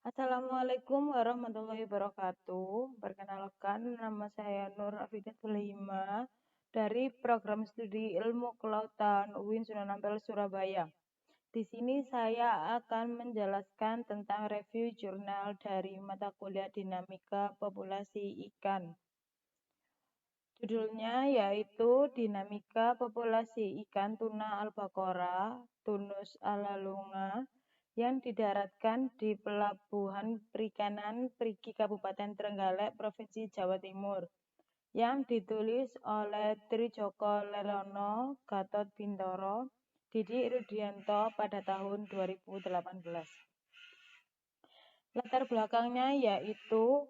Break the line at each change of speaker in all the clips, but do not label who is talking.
Assalamualaikum warahmatullahi wabarakatuh. Perkenalkan, nama saya Nur Afidat Sulhima dari Program Studi Ilmu Kelautan UIN Sunan Ampel, Surabaya. Di sini saya akan menjelaskan tentang review jurnal dari mata kuliah Dinamika Populasi Ikan. Judulnya yaitu Dinamika Populasi Ikan Tuna Albacora Tunus Alalunga yang didaratkan di Pelabuhan Perikanan Perigi Kabupaten Trenggalek, Provinsi Jawa Timur, yang ditulis oleh Trijoko Lelono, Gatot Bintoro, Didi Rudianto pada tahun 2018. Latar belakangnya yaitu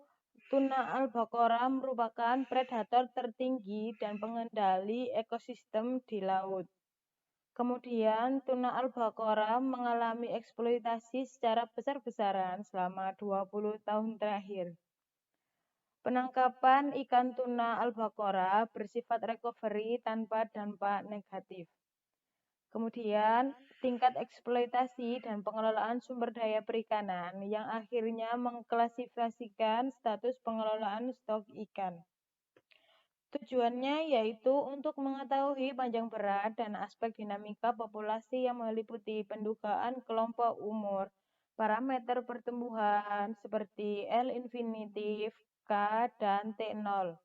tuna albacora merupakan predator tertinggi dan pengendali ekosistem di laut. Kemudian, tuna albacora mengalami eksploitasi secara besar-besaran selama 20 tahun terakhir. Penangkapan ikan tuna albacora bersifat recovery tanpa dampak negatif. Kemudian, tingkat eksploitasi dan pengelolaan sumber daya perikanan yang akhirnya mengklasifikasikan status pengelolaan stok ikan. Tujuannya yaitu untuk mengetahui panjang berat dan aspek dinamika populasi yang meliputi pendugaan kelompok umur, parameter pertumbuhan seperti L infinitif, K, dan T0,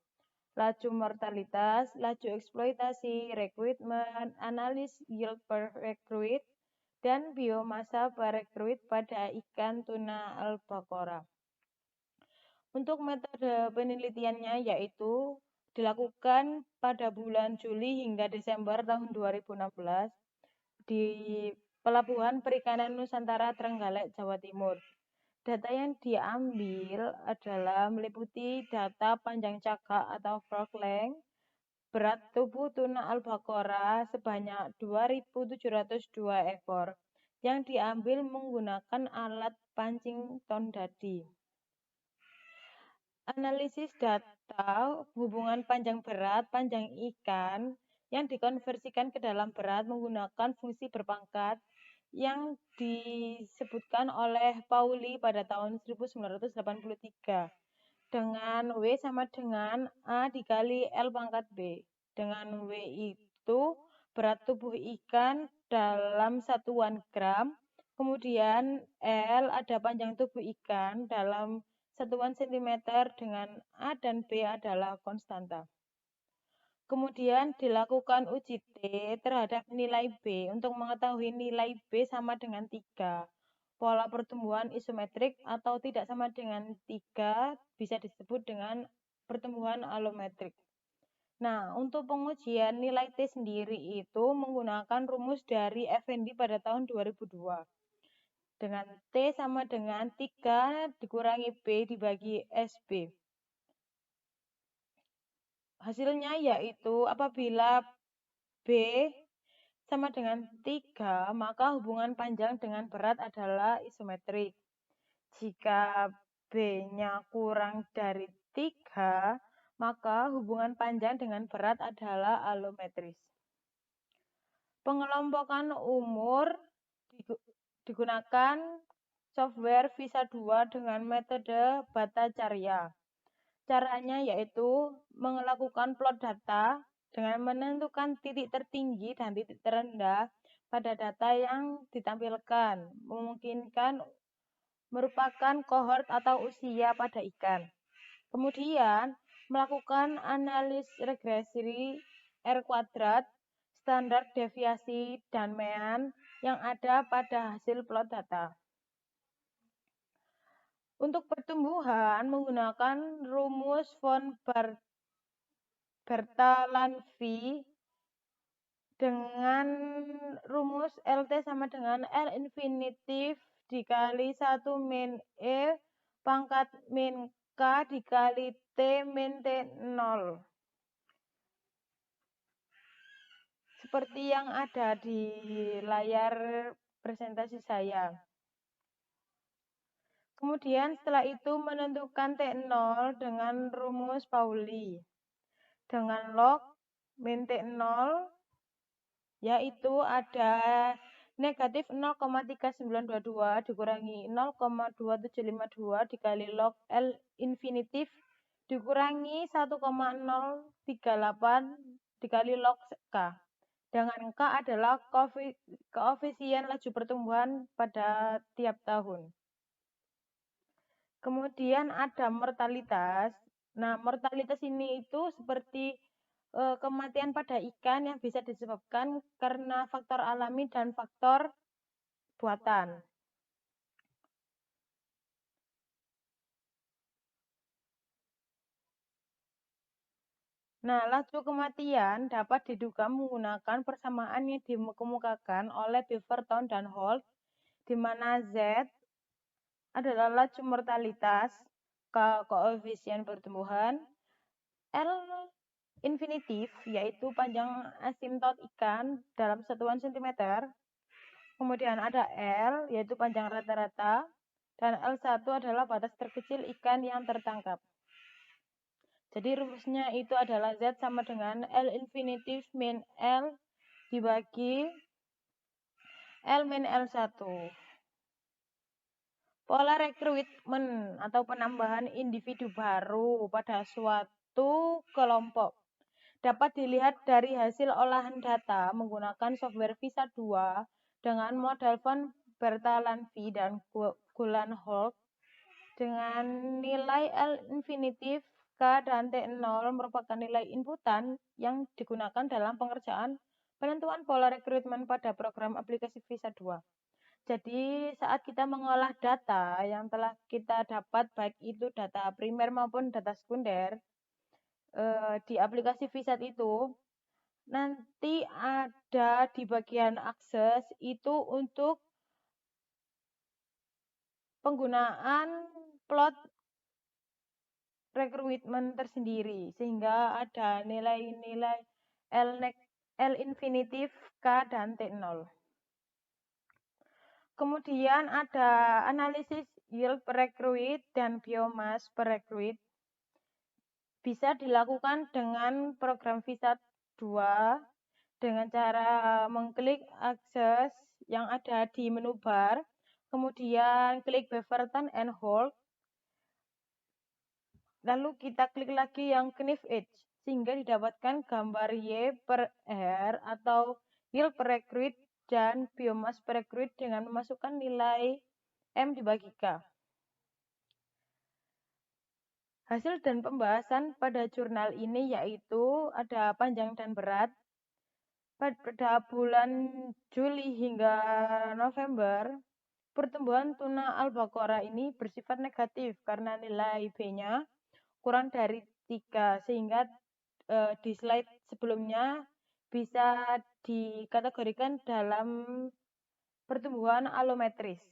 laju mortalitas, laju eksploitasi, recruitment, analis yield per recruit, dan biomasa per recruit pada ikan tuna albacora. Untuk metode penelitiannya yaitu dilakukan pada bulan Juli hingga Desember tahun 2016 di Pelabuhan Perikanan Nusantara Trenggalek, Jawa Timur. Data yang diambil adalah meliputi data panjang cakak atau frog length, berat tubuh tuna albacora sebanyak 2.702 ekor yang diambil menggunakan alat pancing tondadi. Analisis data hubungan panjang berat panjang ikan yang dikonversikan ke dalam berat menggunakan fungsi berpangkat yang disebutkan oleh Pauli pada tahun 1983 dengan W sama dengan A dikali L pangkat B. Dengan W itu berat tubuh ikan dalam satuan gram, kemudian L ada panjang tubuh ikan dalam satuan cm dengan A dan B adalah konstanta. Kemudian dilakukan uji T terhadap nilai B untuk mengetahui nilai B sama dengan 3. Pola pertumbuhan isometrik atau tidak sama dengan 3 bisa disebut dengan pertumbuhan alometrik. Nah, untuk pengujian nilai T sendiri itu menggunakan rumus dari Effendi pada tahun 2002. Dengan T sama dengan 3 dikurangi B dibagi SB. Hasilnya yaitu apabila B sama dengan 3, maka hubungan panjang dengan berat adalah isometrik. Jika B-nya kurang dari 3, maka hubungan panjang dengan berat adalah alometris. Pengelompokan umur digunakan software Visa 2 dengan metode Bhattacharya. Caranya yaitu melakukan plot data dengan menentukan titik tertinggi dan titik terendah pada data yang ditampilkan, memungkinkan merupakan kohort atau usia pada ikan. Kemudian, melakukan analis regresi R kuadrat, standar deviasi, dan mean yang ada pada hasil plot data. Untuk pertumbuhan menggunakan rumus von Bertalanffy dengan rumus LT sama dengan L infinitif dikali 1 min E pangkat min K dikali T min T0. Seperti yang ada di layar presentasi saya. Kemudian setelah itu menentukan T0 dengan rumus Pauli. Dengan log min T0 yaitu ada negatif 0,3922 dikurangi 0,2752 dikali log L infinitif dikurangi 1,038 dikali log K. Dengan K adalah koefisien laju pertumbuhan pada tiap tahun. Kemudian ada mortalitas. Nah, mortalitas ini itu seperti kematian pada ikan yang bisa disebabkan karena faktor alami dan faktor buatan. Nah, laju kematian dapat diduga menggunakan persamaan yang dikemukakan oleh Beaverton dan Holt, di mana Z adalah laju mortalitas, K koefisien pertumbuhan, L infinitif yaitu panjang asimptot ikan dalam satuan cm. Kemudian ada L yaitu panjang rata-rata dan L1 adalah batas terkecil ikan yang tertangkap. Jadi rumusnya itu adalah Z sama dengan L infinitif min L dibagi L min L1. Pola rekrutmen atau penambahan individu baru pada suatu kelompok dapat dilihat dari hasil olahan data menggunakan software VISA 2 dengan model von Bertalanffy dan Guldenholt dengan nilai L infinitif, K, dan T0 merupakan nilai inputan yang digunakan dalam pengerjaan penentuan pola rekrutmen pada program aplikasi VISA 2. Jadi saat kita mengolah data yang telah kita dapat baik itu data primer maupun data sekunder di aplikasi VISA itu nanti ada di bagian akses itu untuk penggunaan plot rekrutmen tersendiri sehingga ada nilai-nilai L infinitif, K, dan T0. Kemudian ada analisis yield per recruit dan biomass per recruit. Bisa dilakukan dengan program VISA 2 dengan cara mengklik akses yang ada di menu bar, kemudian klik Beaverton and Holt, lalu kita klik lagi yang Knife Edge, sehingga didapatkan gambar Y per R atau yield per recruit dan biomass per recruit dengan memasukkan nilai M dibagi K. Hasil dan pembahasan pada jurnal ini yaitu ada panjang dan berat. Pada bulan Juli hingga November, pertumbuhan tuna albacora ini bersifat negatif karena nilai B-nya kurang dari 3, sehingga di slide sebelumnya bisa dikategorikan dalam pertumbuhan alometris.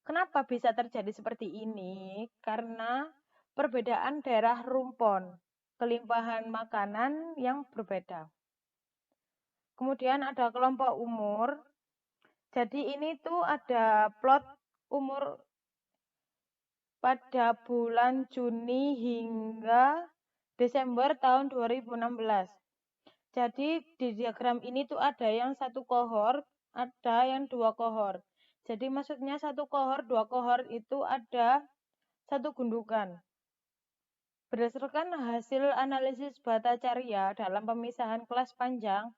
Kenapa bisa terjadi seperti ini? Karena perbedaan daerah rumpon, kelimpahan makanan yang berbeda. Kemudian ada kelompok umur. Jadi ini tuh ada plot umur pada bulan Juni hingga Desember tahun 2016. Jadi di diagram ini tuh ada yang satu kohort, ada yang dua kohort. Jadi maksudnya satu kohort, dua kohort itu ada satu gundukan. Berdasarkan hasil analisis Bhattacharya dalam pemisahan kelas panjang,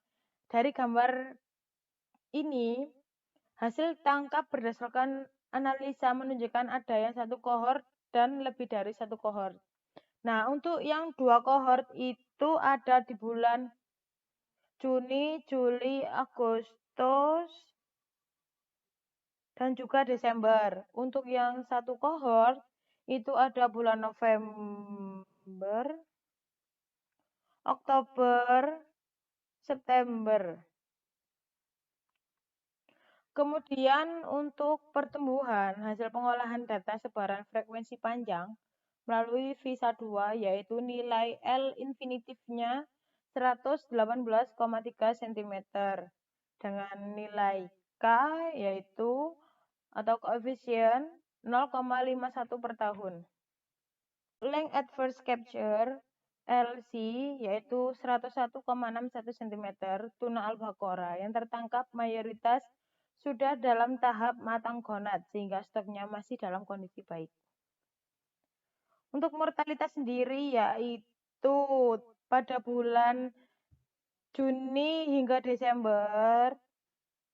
dari gambar ini, hasil tangkap berdasarkan analisa menunjukkan ada yang satu kohort dan lebih dari satu kohort. Nah, untuk yang dua kohort itu ada di bulan Juni, Juli, Agustus, dan juga Desember. Untuk yang satu kohort itu ada bulan November, Oktober, September. Kemudian untuk pertumbuhan, hasil pengolahan data sebaran frekuensi panjang melalui VISA 2 yaitu nilai L infinitifnya 118,3 cm dengan nilai K yaitu atau koefisien 0,51 per tahun. Length at first capture LC yaitu 101,61 cm tuna albacora yang tertangkap mayoritas sudah dalam tahap matang gonad sehingga stoknya masih dalam kondisi baik. Untuk mortalitas sendiri yaitu pada bulan Juni hingga Desember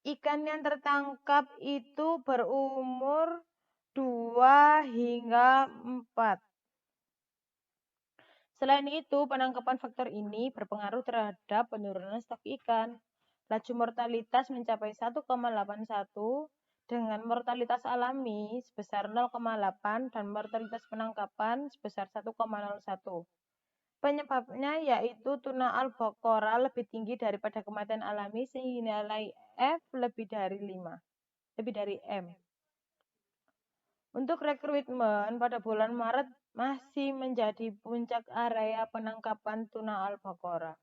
ikan yang tertangkap itu berumur 2 hingga 4. Selain itu, penangkapan faktor ini berpengaruh terhadap penurunan stok ikan. Laju mortalitas mencapai 1,81 dengan mortalitas alami sebesar 0,8 dan mortalitas penangkapan sebesar 1,01. Penyebabnya yaitu tuna albacora lebih tinggi daripada kematian alami sehingga nilai F lebih dari M. Untuk rekrutmen pada bulan Maret masih menjadi puncak area penangkapan tuna albacora.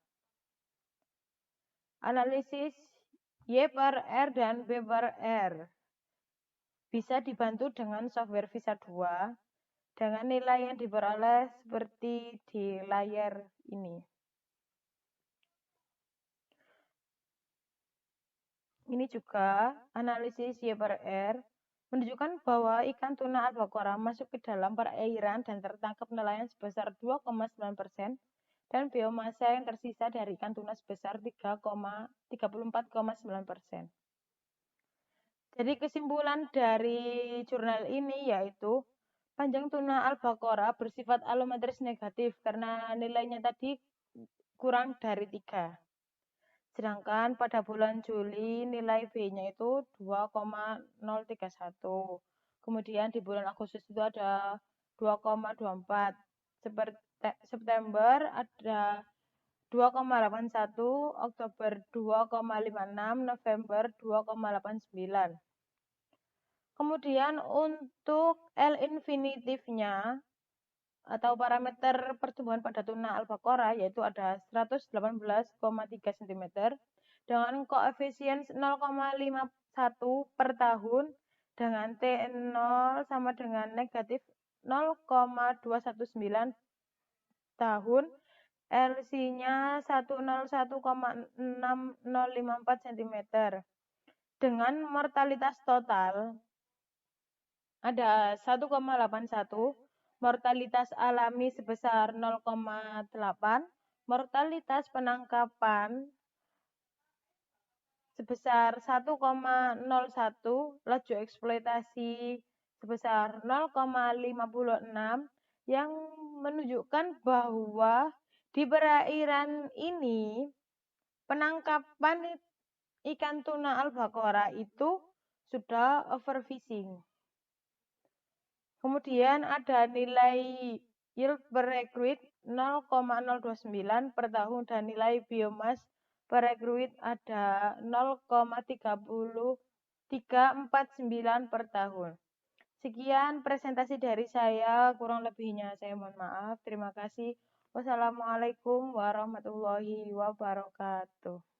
Analisis Y per R dan B per R bisa dibantu dengan software Visa 2 dengan nilai yang diperoleh seperti di layar ini. Ini juga analisis Y per R menunjukkan bahwa ikan tuna albacora masuk ke dalam perairan dan tertangkap nelayan sebesar 2,9% dan biomasa yang tersisa dari ikan tuna sebesar 34,9%. Jadi kesimpulan dari jurnal ini yaitu panjang tuna albacora bersifat alometris negatif karena nilainya tadi kurang dari 3. Sedangkan pada bulan Juli nilai B-nya itu 2,031. Kemudian di bulan Agustus itu ada 2,24. September ada 2,81, Oktober 2,56, November 2,89. Kemudian untuk L infinitifnya atau parameter pertumbuhan pada tuna albacora yaitu ada 118,3 cm dengan koefisien 0,51 per tahun dengan T0 sama dengan negatif 0,219 tahun, LC-nya 101,6054 cm dengan mortalitas total ada 1,81, mortalitas alami sebesar 0,8, mortalitas penangkapan sebesar 1,01, laju eksploitasi sebesar 0,56 yang menunjukkan bahwa di perairan ini penangkapan ikan tuna albacora itu sudah overfishing. Kemudian ada nilai yield per recruit 0,029 per tahun dan nilai biomass per recruit ada 0,30349 per tahun. Sekian presentasi dari saya, kurang lebihnya saya mohon maaf. Terima kasih. Wassalamualaikum warahmatullahi wabarakatuh.